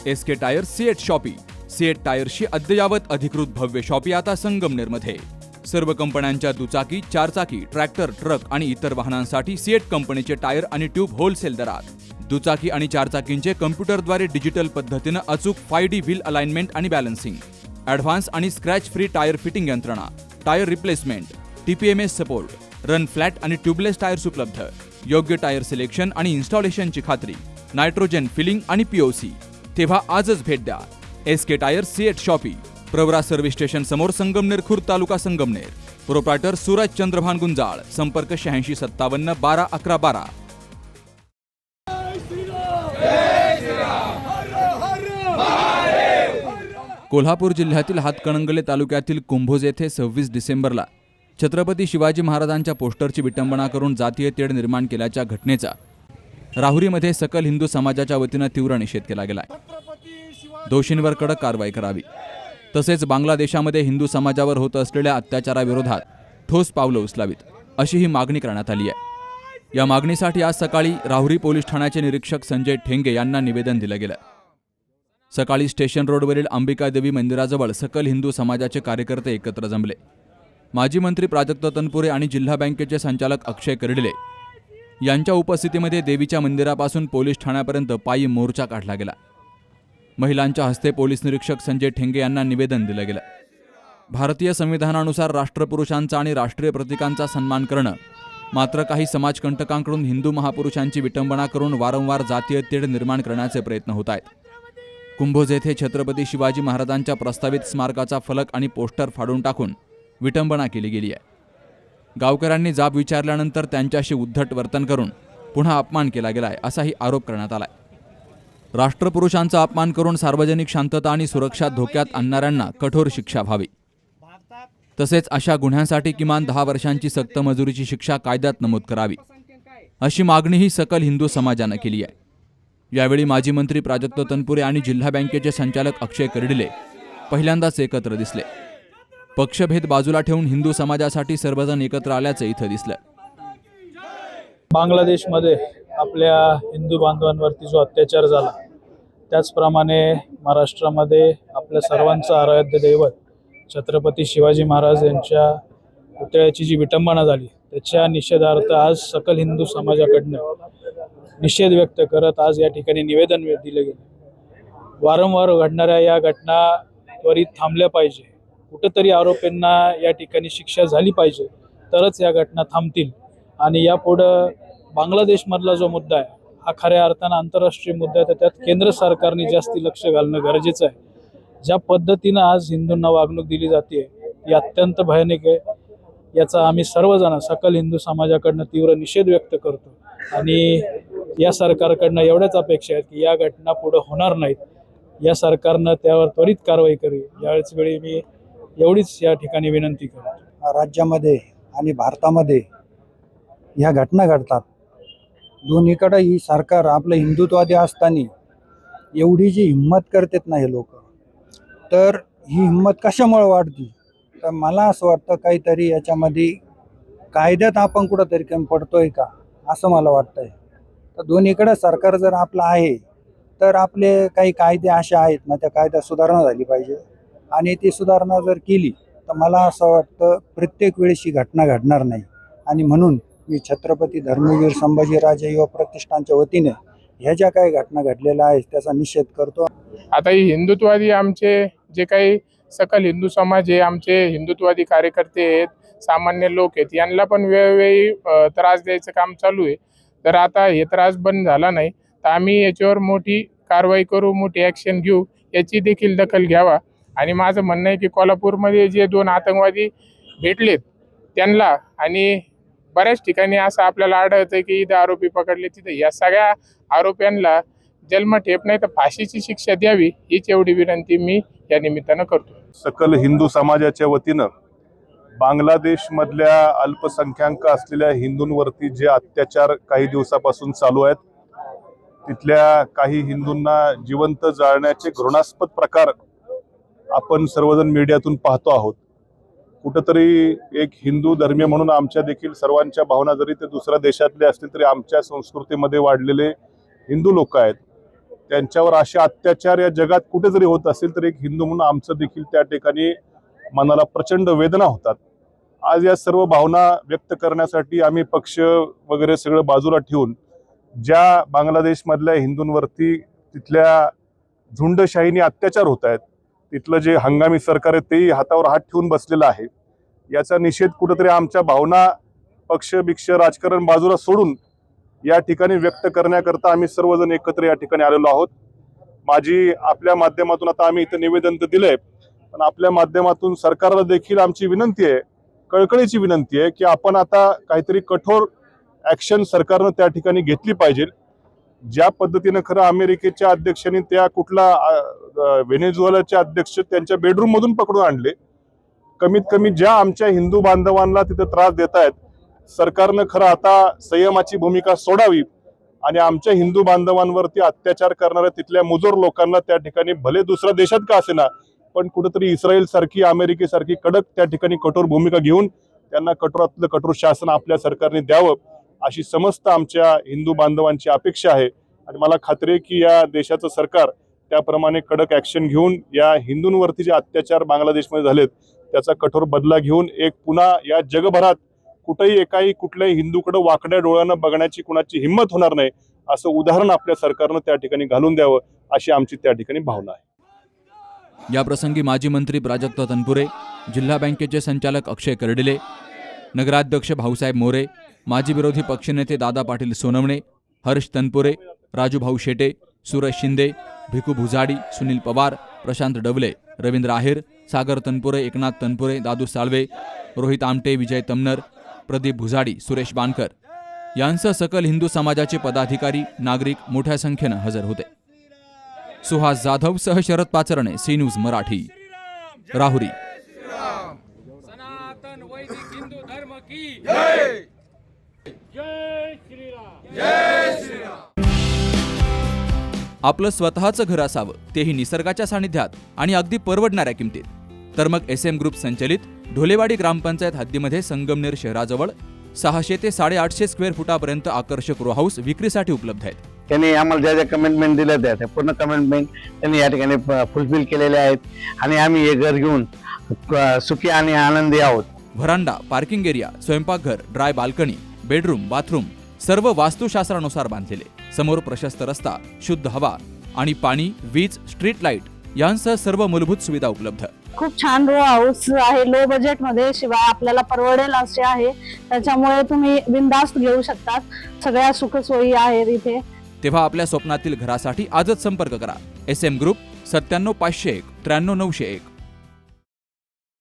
SK tyre CEAT shoppe. CEAT टायर्सची अद्ययावत अधिकृत भव्य शॉपी आता संगमनेरमध्ये. सर्व कंपन्यांच्या दुचाकी, चारचाकी, ट्रॅक्टर, ट्रक आणि इतर वाहनांसाठी सिएट कंपनीचे टायर आणि ट्यूब होलसेल दरात. दुचाकी आणि चारचाकींचे कम्प्युटरद्वारे डिजिटल पद्धतीनं अचूक 5D व्हील अलाइनमेंट आणि बॅलन्सिंग, ॲडव्हान्स आणि स्क्रॅच फ्री टायर फिटिंग यंत्रणा, tyre replacement, TPMS support, run flat आणि ट्यूबलेस टायर्स उपलब्ध. योग्य टायर सिलेक्शन आणि इन्स्टॉलेशनची खात्री, नायट्रोजन फिलिंग आणि POC. तेव्हा आजच भेट द्या SK tyre CEAT shoppe, Pravara service station समोर, संगमनेर खुर्द, तालुका संगमनेर. प्रोप्रायटर सूरज चंद्रभान गुंजाळ. संपर्क 8657 12 11 12. कोल्हापूर जिल्ह्यातील हातकणंगले तालुक्यातील कुंभोज येथे 26 डिसेंबरला छत्रपती शिवाजी महाराजांच्या पोस्टरची विटंबना करून जातीय तेढ निर्माण केल्याच्या घटनेचा राहुरीमध्ये सकल हिंदू समाजाच्या वतीनं तीव्र निषेध केला गेलाय. दोषींवर कडक कारवाई करावी, तसेच बांगलादेशामध्ये हिंदू समाजावर होत असलेल्या अत्याचाराविरोधात ठोस पावलं उचलावीत, अशी ही मागणी करण्यात आली आहे. या मागणीसाठी आज सकाळी राहुरी पोलीस ठाण्याचे निरीक्षक संजय ठेंगे यांना निवेदन दिलं गेलं. सकाळी स्टेशन रोडवरील अंबिकादेवी मंदिराजवळ सकल हिंदू समाजाचे कार्यकर्ते एकत्र जमले. माजी मंत्री प्राजक्त तनपुरे आणि जिल्हा बँकेचे संचालक अक्षय कर्डिले यांच्या उपस्थितीमध्ये देवीच्या मंदिरापासून पोलीस ठाण्यापर्यंत पायी मोर्चा काढला गेला. महिलांच्या हस्ते पोलीस निरीक्षक संजय ठेंगे यांना निवेदन दिलं गेलं. भारतीय संविधानानुसार राष्ट्रपुरुषांचा आणि राष्ट्रीय प्रतीकांचा सन्मान करणं, मात्र काही समाजकंटकांकडून हिंदू महापुरुषांची विटंबना करून वारंवार जातीय तेढ निर्माण करण्याचे प्रयत्न होत आहेत. कुंभोज येथे छत्रपती शिवाजी महाराजांच्या प्रस्तावित स्मारकाचा फलक आणि पोस्टर फाडून टाकून विटंबना केली गेली आहे. गावकऱ्यांनी जाब विचारल्यानंतर त्यांच्याशी उद्धट वर्तन करून पुन्हा अपमान केला गेलाय, असाही आरोप करण्यात आलाय. राष्ट्रपुरुषांचा अपमान करून सार्वजनिक शांतता आणि सुरक्षा धोक्यात आणणाऱ्यांना कठोर शिक्षा व्हावी, तसेच अशा गुन्ह्यांसाठी किमान 10 वर्षांची सक्त मजुरीची शिक्षा कायद्यात नमूद करावी, अशी मागणीही सकल हिंदू समाजानं केली आहे. यावेळी माजी मंत्री प्राजक्त तनपुरे आणि जिल्हा बँकेचे संचालक अक्षय कर्डिले पहिल्यांदाच एकत्र दिसले. पक्षभेद बाजूला ठेवून हिंदू समाजासाठी सर्वजण एकत्र आल्याचं इथं दिसलं. बांगलादेशमध्ये आपल्या हिंदू बांधवांवरती जो अत्याचार झाला, त्याचप्रमाणे महाराष्ट्रामध्ये आपल्या सर्वांचं आराध्य दैवत छत्रपती शिवाजी महाराज यांच्या पुतळ्याची जी विटंबना झाली, त्याच्या निषेधार्थ आज सकल हिंदू समाजाकडनं निषेध व्यक्त करत आज या ठिकाणी निवेदन दिले गेले. वारंवार घडणाऱ्या या घटना त्वरित थांबल्या पाहिजे. कुठेतरी आरोपींना या ठिकाणी शिक्षा झाली पाहिजे, तरच या घटना थांबतील. आणि यापुढं बांगलादेशमधला जो मुद्दा आहे हा खऱ्या अर्थानं आंतरराष्ट्रीय मुद्दा आहे, तर त्यात केंद्र सरकारने जास्ती लक्ष घालणं गरजेचं आहे. ज्या पद्धतीनं आज हिंदूंना वागणूक दिली जाते ही अत्यंत भयानक आहे. याचा आम्ही सर्वजण सकल हिंदू समाजाकडनं तीव्र निषेध व्यक्त करतो आणि या सरकारकडनं एवढ्याच अपेक्षा आहेत की या घटना पुढे होणार नाहीत. या सरकारनं त्यावर त्वरित कारवाई करावी, यावेळेस वेळी मी एवढीच या ठिकाणी विनंती करतो. राज्यामध्ये आणि भारतामध्ये ह्या घटना घडतात. दोन्हीकडे ही सरकार आपलं हिंदुत्ववादी असताना एवढी जी हिंमत करतात ना हे लोक, तर ही हिंमत कशामुळे वाढती, तर मला असं वाटतं काहीतरी याच्यामध्ये कायद्यात आपण कुठंतरी कमी पडतोय का, असं मला वाटतंय. तर दोन्हीकडे सरकार जर आपलं आहे, तर आपले काही कायदे असे आहेत ना, त्या कायद्यात सुधारणा झाली पाहिजे. आणि ती सुधारणा जर केली तर मला असं वाटतं प्रत्येक वेळेस ही घटना घडणार नाही. आणि म्हणून मी छत्रपती धर्मवीर संभाजीराजे युवा प्रतिष्ठानच्या वतीने ह्या ज्या काही घटना घडलेल्या आहेत त्याचा निषेध करतो. आता ही हिंदुत्ववादी आमचे जे काही सकल हिंदू समाज आहे, आमचे हिंदुत्ववादी कार्यकर्ते आहेत, सामान्य लोक आहेत, यांना पण वेळोवेळी त्रास द्यायचं काम चालू आहे. तर आता हे त्रास बंद झाला नाही तर आम्ही याच्यावर मोठी कारवाई करू, मोठी ॲक्शन घेऊ, याची देखील दखल घ्यावा. आणि माझं म्हणणं आहे की कोल्हापूरमध्ये जे 2 आतंकवादी भेटलेत त्यांना, आणि बऱ्याच ठिकाणी असं आपल्याला आढळतं की इथं आरोपी पकडले, तिथे या सगळ्या आरोप्यांना जन्मठेप नाही तर फाशीची शिक्षा द्यावी, हीच एवढी विनंती मी या निमित्तानं करतो. सकल हिंदू समाजाच्या वतीनं बांगलादेशमधल्या अल्पसंख्याक असलेल्या हिंदूंवरती जे अत्याचार काही दिवसापासून चालू आहेत, तिथल्या काही हिंदूंना जिवंत जाळण्याचे घृणास्पद प्रकार आपण सर्वजण मीडियातून पाहतो आहोत. कुठंतरी एक हिंदू धर्मीय म्हणून आमच्या देखील सर्वांच्या भावना, जरी ते दुसऱ्या देशातले असतील तरी आमच्या संस्कृतीमध्ये वाढलेले हिंदू लोक आहेत, त्यांच्यावर असे अत्याचार या जगात कुठे जरी होत असेल तर एक हिंदू म्हणून आमचं देखील त्या ठिकाणी मनाला प्रचंड वेदना होतात. आज या सर्व भावना व्यक्त करण्यासाठी आम्ही पक्ष वगैरे सगळं बाजूला ठेवून ज्या बांगलादेशमधल्या हिंदूंवरती तिथल्या झुंडशाहीने अत्याचार होत आहेत, तिथलं जे हंगामी सरकार आहे तेही हातावर हात ठेवून बसलेलं आहे, याचा निषेध कुठेतरी आमच्या भावना पक्ष बिक्ष राजकारण बाजूला सोडून या ठिकाणी व्यक्त करण्याकरता आम्ही सर्वजण एकत्र या ठिकाणी आलेलो आहोत. माझी आपल्या माध्यमातून आता आम्ही इथं निवेदन तर दिलंय, पण आपल्या माध्यमातून सरकारला देखील आमची विनंती आहे, कळकळीची विनंती आहे की आपण आता काहीतरी कठोर ॲक्शन सरकारनं त्या ठिकाणी घेतली पाहिजे. ज्या पद्धतीनं खरं अमेरिकेच्या अध्यक्षांनी त्या कुठला व्हेनेझुएलाचे अध्यक्ष त्यांच्या बेडरूम मधून पकडून आणले, कमीत कमी ज्या आमच्या हिंदू बांधवांना तिथे त्रास देत आहेत, सरकारनं खरं आता संयमाची भूमिका सोडावी आणि आमच्या हिंदू बांधवांवरती अत्याचार करणाऱ्या तिथल्या मुजोर लोकांना त्या ठिकाणी भले दुसऱ्या देशात का असेना पण कुठेतरी इस्रायल सारखी अमेरिकेसारखी कडक त्या ठिकाणी कठोर भूमिका घेऊन त्यांना कठोरातलं कठोर शासन आपल्या सरकारने द्यावं अशी समस्त आमच्या हिंदू बांधवांची अपेक्षा आहे. आणि मला खात्री आहे की या देशाचं सरकार त्याप्रमाणे कडक ॲक्शन घेऊन या हिंदूंवरती जे अत्याचार बांगलादेशमध्ये झालेत त्याचा कठोर बदला घेऊन एक पुन्हा या जगभरात कुठेही एकाही कुठल्याही हिंदूकडे वाकड्या डोळ्यानं बघण्याची कुणाची हिंमत होणार नाही असं उदाहरण आपल्या सरकारनं त्या ठिकाणी घालून द्यावं अशी आमची त्या ठिकाणी भावना आहे. याप्रसंगी माजी मंत्री प्राजक्त तनपुरे, जिल्हा बँकेचे संचालक अक्षय कर्डिले, नगराध्यक्ष भाऊसाहेब मोरे, माजी विरोधी पक्षनेते दादा पाटील सोनवणे, हर्ष तनपुरे, राजूभाऊ शेटे, सुरेश शिंदे, भिकू भुजाडी, सुनील पवार, प्रशांत डवले, रवींद्र आहेर, सागर तनपुरे, एकनाथ तनपुरे, दादू साळवे, रोहित आमटे, विजय तमनर, प्रदीप भुजाडी, सुरेश बानकर यांसह सकल हिंदू समाजाचे पदाधिकारी, नागरिक मोठ्या संख्येनं हजर होते. सुहास जाधव सह शरद पाचरणे, सी न्यूज मराठी, राहुरी. सनातन वैदिक हिंदू धर्म की जय. जय श्रीराम. जय श्रीराम. आपलं स्वतःचं घर असावं, तेही निसर्गाच्या सानिध्यात आणि अगदी परवडणाऱ्या किमतीत. तर मग SM ग्रुप संचलित ढोलेवाडी ग्रामपंचायत हद्दीमध्ये संगमनेर शहराजवळ 600 ते 850 स्क्वेअर फुटापर्यंत आकर्षक रो हाऊस विक्रीसाठी उपलब्ध आहेत. त्यांनी आम्हाला ज्या ज्या कमिटमेंट दिल्या त्या पूर्ण कमिटमेंट त्यांनी या ठिकाणी फुलफिल केलेल्या आहेत आणि आम्ही हे घर घेऊन सुखी आणि आनंदी आहोत. व्हरांडा, पार्किंग एरिया, स्वयंपाकघर, ड्राय बाल्कनी, बेडरूम, बाथरूम सर्व वास्तुशास्त्रानुसार बांधलेले. समोर प्रशस्त रस्ता, शुद्ध हवा आणि पाणी, वीज, स्ट्रीट लाईट यांसह सर्व मूलभूत सुविधा उपलब्ध. खूप छान रो हाऊस आहे, लो बजेट मध्ये, शिवाय आपल्याला परवडेल असे आहे. त्याच्यामुळे तुम्ही बिनधास्त घेऊ शकतात. सगळ्या सुखसोयी आहेत इथे. तेव्हा आपल्या स्वप्नातील घरासाठी आजच संपर्क करा. SM group 97 501 93 901.